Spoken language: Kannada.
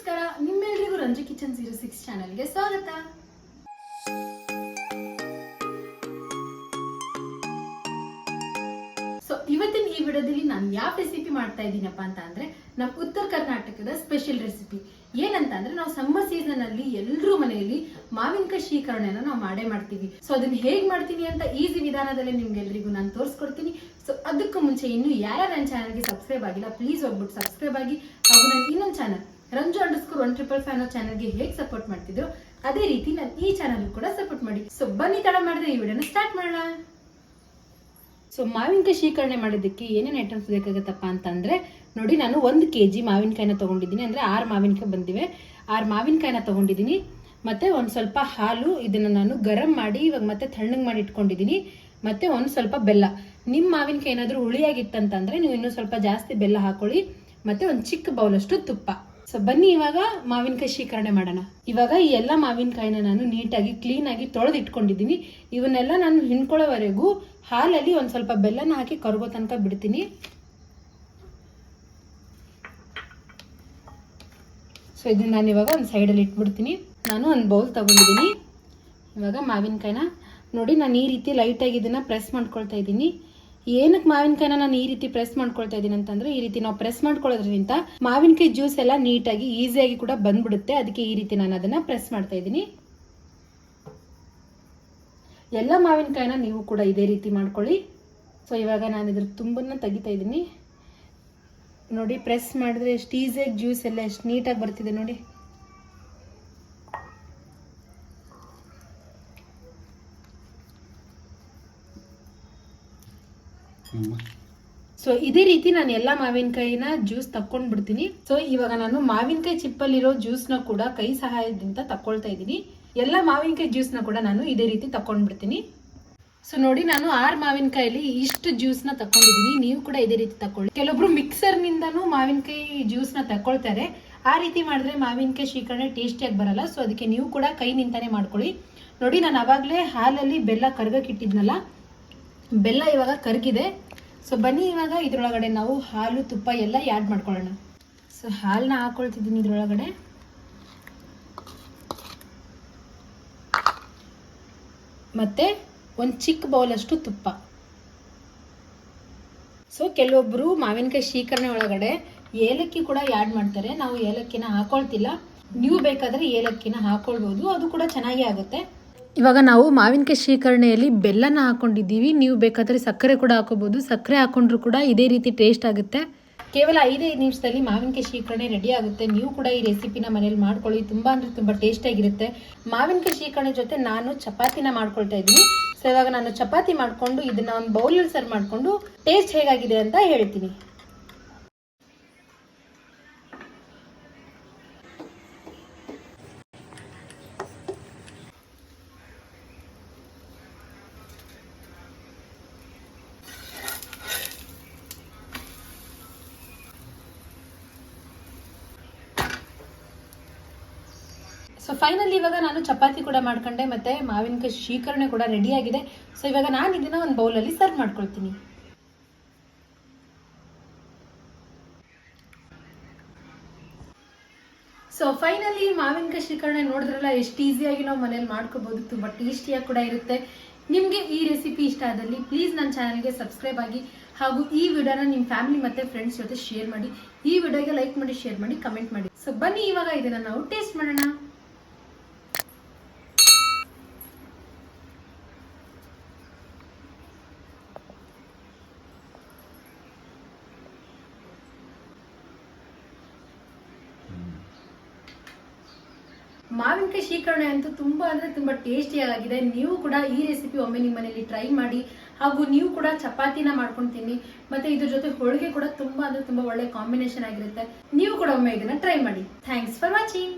ನಮಸ್ಕಾರ, ನಿಮ್ಮೆಲ್ಲರಿಗೂ ರಂಜು ಕಿಚನ್ 06 ಚಾನೆಲ್ಗೆ ಸ್ವಾಗತ. ಇವತ್ತಿನ ಈ ವಿಡಿಯೋದಲ್ಲಿ ನಾನು ಯಾವ ರೆಸಿಪಿ ಮಾಡ್ತಾ ಇದ್ದೀನಪ್ಪ ಅಂತ ಅಂದ್ರೆ ನಮ್ಮ ಉತ್ತರ ಕರ್ನಾಟಕದ ಸ್ಪೆಷಲ್ ರೆಸಿಪಿ. ಏನಂತ ಅಂದ್ರೆ ನಾವು ಸಮ್ಮರ್ ಸೀಸನ್ ಅಲ್ಲಿ ಎಲ್ಲರೂ ಮನೆಯಲ್ಲಿ ಮಾವಿನಕಾಯಿ ಶೀಕರಣೆನ ನಾವು ಮಾಡೇ ಮಾಡ್ತೀವಿ. ಸೊ ಅದನ್ನ ಹೇಗ್ ಮಾಡ್ತೀನಿ ಅಂತ ಈಸಿ ವಿಧಾನದಲ್ಲಿ ನಿಮ್ಗೆಲ್ರಿಗೂ ನಾನು ತೋರಿಸ್ಕೊಡ್ತೀನಿ. ಸೊ ಅದಕ್ಕೂ ಮುಂಚೆ ಇನ್ನು ಯಾರ್ಯಾರು ನನ್ನ ಚಾನಲ್ಗೆ ಸಬ್ಸ್ಕ್ರೈಬ್ ಆಗಿಲ್ಲ ಪ್ಲೀಸ್ ಹೋಗ್ಬಿಟ್ಟು ಸಬ್ಸ್ಕ್ರೈಬ್ ಆಗಿ. ಹಾಗೂ ನನ್ನ ಇನ್ನೊಂದು ಚಾನಲ್ ರಂಜು_155 ಅನ್ನೋ ಚಾನಲ್ಗೆ ಹೇಗೆ ಸಪೋರ್ಟ್ ಮಾಡ್ತಿದ್ರು ಅದೇ ರೀತಿ ನಾನು ಈ ಚಾನಲ್ ಕೂಡ ಸಪೋರ್ಟ್ ಮಾಡಿ. ಸೊ ಬನ್ನಿ ತಡ ಮಾಡಿದ್ರೆ ಈ ವಿಡಿಯೋನ ಸ್ಟಾರ್ಟ್ ಮಾಡೋಣ. ಸೊ ಮಾವಿನಕಾಯಿ ಶೀಕರಣೆ ಮಾಡೋದಕ್ಕೆ ಏನೇನು ಐಟಮ್ಸ್ ಬೇಕಾಗತ್ತಪ್ಪ ಅಂತಂದ್ರೆ ನೋಡಿ, ನಾನು 1 kg ಮಾವಿನಕಾಯಿನ ತಗೊಂಡಿದ್ದೀನಿ. ಅಂದ್ರೆ 6 ಮಾವಿನಕಾಯಿ ಬಂದಿವೆ. 6 ಮಾವಿನಕಾಯಿನ ತಗೊಂಡಿದ್ದೀನಿ. ಮತ್ತೆ ಒಂದು ಸ್ವಲ್ಪ ಹಾಲು, ಇದನ್ನ ನಾನು ಗರಂ ಮಾಡಿ ಇವಾಗ ಮತ್ತೆ ತಣ್ಣಗೆ ಮಾಡಿ ಇಟ್ಕೊಂಡಿದ್ದೀನಿ. ಮತ್ತೆ ಒಂದು ಸ್ವಲ್ಪ ಬೆಲ್ಲ. ನಿಮ್ಮ ಮಾವಿನಕಾಯಿ ಏನಾದರೂ ಹುಳಿಯಾಗಿತ್ತಂತಂದ್ರೆ ನೀವು ಇನ್ನೂ ಸ್ವಲ್ಪ ಜಾಸ್ತಿ ಬೆಲ್ಲ ಹಾಕೊಳ್ಳಿ. ಮತ್ತೆ ಒಂದು ಚಿಕ್ಕ ಬೌಲಷ್ಟು ತುಪ್ಪ. ಸೊ ಬನ್ನಿ ಇವಾಗ ಮಾವಿನಕಾಯಿ ಶೀಕರಣೆ ಮಾಡೋಣ. ಇವಾಗ ಈ ಎಲ್ಲ ಮಾವಿನಕಾಯಿನ ನಾನು ನೀಟಾಗಿ ಕ್ಲೀನ್ ಆಗಿ ತೊಳೆದು ಇಟ್ಕೊಂಡಿದ್ದೀನಿ. ಇವನ್ನೆಲ್ಲ ನಾನು ಹಿಂಡ್ಕೊಳ್ಳೋವರೆಗೂ ಹಾಲಲ್ಲಿ ಒಂದು ಸ್ವಲ್ಪ ಬೆಲ್ಲನ ಹಾಕಿ ಕರಗೋ ತನಕ ಬಿಡ್ತೀನಿ. ಸೊ ಇದನ್ನ ನಾನು ಇವಾಗ ಒಂದು ಸೈಡಲ್ಲಿ ಇಟ್ಬಿಡ್ತೀನಿ. ನಾನು ಒಂದು ಬೌಲ್ ತಗೊಂಡಿದ್ದೀನಿ. ಇವಾಗ ಮಾವಿನಕಾಯಿನ ನೋಡಿ ನಾನು ಈ ರೀತಿ ಲೈಟಾಗಿ ಇದನ್ನ ಪ್ರೆಸ್ ಮಾಡ್ಕೊಳ್ತಾ ಇದ್ದೀನಿ. ಏನಕ್ಕೆ ಮಾವಿನಕಾಯಿನ ನಾನು ಈ ರೀತಿ ಪ್ರೆಸ್ ಮಾಡ್ಕೊಳ್ತಾ ಇದ್ದೀನಿ ಅಂತಂದ್ರೆ, ಈ ರೀತಿ ನಾವು ಪ್ರೆಸ್ ಮಾಡ್ಕೊಳ್ಳೋದ್ರಿಂದ ಮಾವಿನಕಾಯಿ ಜ್ಯೂಸ್ ಎಲ್ಲ ನೀಟಾಗಿ ಈಸಿಯಾಗಿ ಕೂಡ ಬಂದ್ಬಿಡುತ್ತೆ. ಅದಕ್ಕೆ ಈ ರೀತಿ ನಾನು ಅದನ್ನ ಪ್ರೆಸ್ ಮಾಡ್ತಾ ಇದ್ದೀನಿ. ಎಲ್ಲ ಮಾವಿನಕಾಯಿನ ನೀವು ಕೂಡ ಇದೇ ರೀತಿ ಮಾಡ್ಕೊಳ್ಳಿ. ಸೊ ಇವಾಗ ನಾನು ಇದ್ರ ತುಂಬನ್ನ ತೆಗಿತಾ ಇದ್ದೀನಿ. ನೋಡಿ, ಪ್ರೆಸ್ ಮಾಡಿದ್ರೆ ಎಷ್ಟು ಈಸಿಯಾಗಿ ಜ್ಯೂಸ್ ಎಲ್ಲ ಎಷ್ಟು ನೀಟಾಗಿ ಬರ್ತಿದೆ ನೋಡಿ. ಸೊ ಇದೇ ರೀತಿ ನಾನು ಎಲ್ಲ ಮಾವಿನಕಾಯಿನ ಜ್ಯೂಸ್ ತಕ್ಕೊಂಡ್ ಬಿಡ್ತೀನಿ. ಸೊ ಇವಾಗ ನಾನು ಮಾವಿನಕಾಯಿ ಚಿಪ್ಪಲ್ಲಿರೋ ಜ್ಯೂಸ್ನ ಕೂಡ ಕೈ ಸಹಾಯದಿಂದ ತಕ್ಕೊಳ್ತಾ ಇದ್ದೀನಿ. ಎಲ್ಲ ಮಾವಿನಕಾಯಿ ಜ್ಯೂಸ್ನ ಕೂಡ ನಾನು ಇದೇ ರೀತಿ ತಕೊಂಡ್ ಬಿಡ್ತೀನಿ. ಸೊ ನೋಡಿ, ನಾನು 6 ಮಾವಿನಕಾಯಲ್ಲಿ ಇಷ್ಟು ಜ್ಯೂಸ್ನ ತಕೊಂಡಿದ್ದೀನಿ. ನೀವು ಕೂಡ ಇದೇ ರೀತಿ ತಕೊಳ್ಳಿ. ಕೆಲವೊಬ್ರು ಮಿಕ್ಸರ್ ನಿಂದನೂ ಮಾವಿನಕಾಯಿ ಜ್ಯೂಸ್ನ ತಕೊಳ್ತಾರೆ. ಆ ರೀತಿ ಮಾಡಿದ್ರೆ ಮಾವಿನಕಾಯಿ ಶೀಕರಣೆ ಟೇಸ್ಟಿಯಾಗಿ ಬರಲ್ಲ. ಸೊ ಅದಕ್ಕೆ ನೀವು ಕೂಡ ಕೈ ನಿಂತಾನೆ ಮಾಡ್ಕೊಳ್ಳಿ. ನೋಡಿ, ನಾನು ಅವಾಗಲೇ ಹಾಲಲ್ಲಿ ಬೆಲ್ಲ ಕರ್ಗಕ್ಕಿಟ್ಟಿದ್ನಲ್ಲ, ಬೆಲ್ಲ ಇವಾಗ ಕರಗಿದೆ. ಸೊ ಬನ್ನಿ ಇವಾಗ ಇದ್ರೊಳಗಡೆ ನಾವು ಹಾಲು ತುಪ್ಪ ಎಲ್ಲ ಆ್ಯಡ್ ಮಾಡ್ಕೊಳ್ಳೋಣ. ಸೊ ಹಾಲನ್ನ ಹಾಕೊಳ್ತಿದ್ದೀನಿ ಇದ್ರೊಳಗಡೆ. ಮತ್ತೆ ಒಂದು ಚಿಕ್ಕ ಬೌಲಷ್ಟು ತುಪ್ಪ. ಸೊ ಕೆಲವೊಬ್ರು ಮಾವಿನಕಾಯಿ ಶೀಕರಣೆ ಒಳಗಡೆ ಏಲಕ್ಕಿ ಕೂಡ ಆ್ಯಡ್ ಮಾಡ್ತಾರೆ. ನಾವು ಏಲಕ್ಕಿನ ಹಾಕೊಳ್ತಿಲ್ಲ. ನೀವು ಬೇಕಾದ್ರೆ ಏಲಕ್ಕಿನ ಹಾಕೊಳ್ಬಹುದು, ಅದು ಕೂಡ ಚೆನ್ನಾಗಿ ಆಗುತ್ತೆ. ಇವಾಗ ನಾವು ಮಾವಿನಕಾಯಿ ಶೀಕರಣೆಯಲ್ಲಿ ಬೆಲ್ಲನ ಹಾಕೊಂಡಿದ್ದೀವಿ. ನೀವು ಬೇಕಾದರೆ ಸಕ್ಕರೆ ಕೂಡ ಹಾಕೋಬಹುದು. ಸಕ್ಕರೆ ಹಾಕೊಂಡ್ರು ಕೂಡ ಇದೇ ರೀತಿ ಟೇಸ್ಟ್ ಆಗುತ್ತೆ. ಕೇವಲ 5 ನಿಮಿಷದಲ್ಲಿ ಮಾವಿನಕಾಯಿ ಶೀಕರಣೆ ರೆಡಿ ಆಗುತ್ತೆ. ನೀವು ಕೂಡ ಈ ರೆಸಿಪಿನ ಮನೇಲಿ ಮಾಡ್ಕೊಳ್ಳಿ. ತುಂಬಾ ಅಂದ್ರೆ ತುಂಬಾ ಟೇಸ್ಟ್ ಆಗಿರುತ್ತೆ. ಮಾವಿನಕಾಯಿ ಶೀಕರಣೆ ಜೊತೆ ನಾನು ಚಪಾತಿನ ಮಾಡ್ಕೊಳ್ತಾ ಇದ್ದೀನಿ. ಸೊ ಇವಾಗ ನಾನು ಚಪಾತಿ ಮಾಡ್ಕೊಂಡು ಇದನ್ನ ಒಂದು ಬೌಲಲ್ಲಿ ಸರ್ವ್ ಮಾಡ್ಕೊಂಡು ಟೇಸ್ಟ್ ಹೇಗಾಗಿದೆ ಅಂತ ಹೇಳ್ತೀನಿ. ಸೊ ಫೈನಲಿ ಇವಾಗ ನಾನು ಚಪಾತಿ ಕೂಡ ಮಾಡ್ಕೊಂಡೆ, ಮತ್ತೆ ಮಾವಿನಕಾಯಿ ಶೀಕರಣೆ ಕೂಡ ರೆಡಿ ಆಗಿದೆ. ಸೊ ಇವಾಗ ನಾನು ಇದನ್ನ ಒಂದು ಬೌಲಲ್ಲಿ ಸರ್ವ್ ಮಾಡ್ಕೊಳ್ತೀನಿ. ಸೊ ಫೈನಲಿ ಮಾವಿನಕಾಯಿ ಶೀಕರಣೆ ನೋಡಿದ್ರಲ್ಲ, ಎಷ್ಟು ಈಸಿಯಾಗಿ ನಾವು ಮನೇಲಿ ಮಾಡ್ಕೋಬಹುದು. ತುಂಬಾ ಟೇಸ್ಟಿಯಾಗಿ ಕೂಡ ಇರುತ್ತೆ. ನಿಮಗೆ ಈ ರೆಸಿಪಿ ಇಷ್ಟ ಆದಲ್ಲಿ ಪ್ಲೀಸ್ ನನ್ನ ಚಾನಲ್ಗೆ ಸಬ್ಸ್ಕ್ರೈಬ್ ಆಗಿ. ಹಾಗೂ ಈ ವಿಡಿಯೋನ ನಿಮ್ಮ ಫ್ಯಾಮಿಲಿ ಮತ್ತೆ ಫ್ರೆಂಡ್ಸ್ ಜೊತೆ ಶೇರ್ ಮಾಡಿ. ಈ ವಿಡಿಯೋಗೆ ಲೈಕ್ ಮಾಡಿ, ಶೇರ್ ಮಾಡಿ, ಕಮೆಂಟ್ ಮಾಡಿ. ಸೊ ಬನ್ನಿ ಇವಾಗ ಇದನ್ನ ನಾವು ಟೇಸ್ಟ್ ಮಾಡೋಣ. ಮಾವಿನಕಾಯಿ ಶೀಕರಣೆ ಅಂತೂ ತುಂಬಾ ಅಂದ್ರೆ ತುಂಬಾ ಟೇಸ್ಟಿಯಾಗಿದೆ. ನೀವು ಕೂಡ ಈ ರೆಸಿಪಿ ಒಮ್ಮೆ ನಿಮ್ಮ ಮನೆಯಲ್ಲಿ ಟ್ರೈ ಮಾಡಿ. ಹಾಗೂ ನೀವು ಕೂಡ ಚಪಾತಿನ ಮಾಡ್ಕೊಂಡು ತಿನ್ನಿ. ಮತ್ತೆ ಇದ್ರ ಜೊತೆ ಹೋಳಿಗೆ ಕೂಡ ತುಂಬಾ ಅಂದ್ರೆ ತುಂಬಾ ಒಳ್ಳೆ ಕಾಂಬಿನೇಷನ್ ಆಗಿರುತ್ತೆ. ನೀವು ಕೂಡ ಒಮ್ಮೆ ಇದನ್ನ ಟ್ರೈ ಮಾಡಿ. Thanks for watching.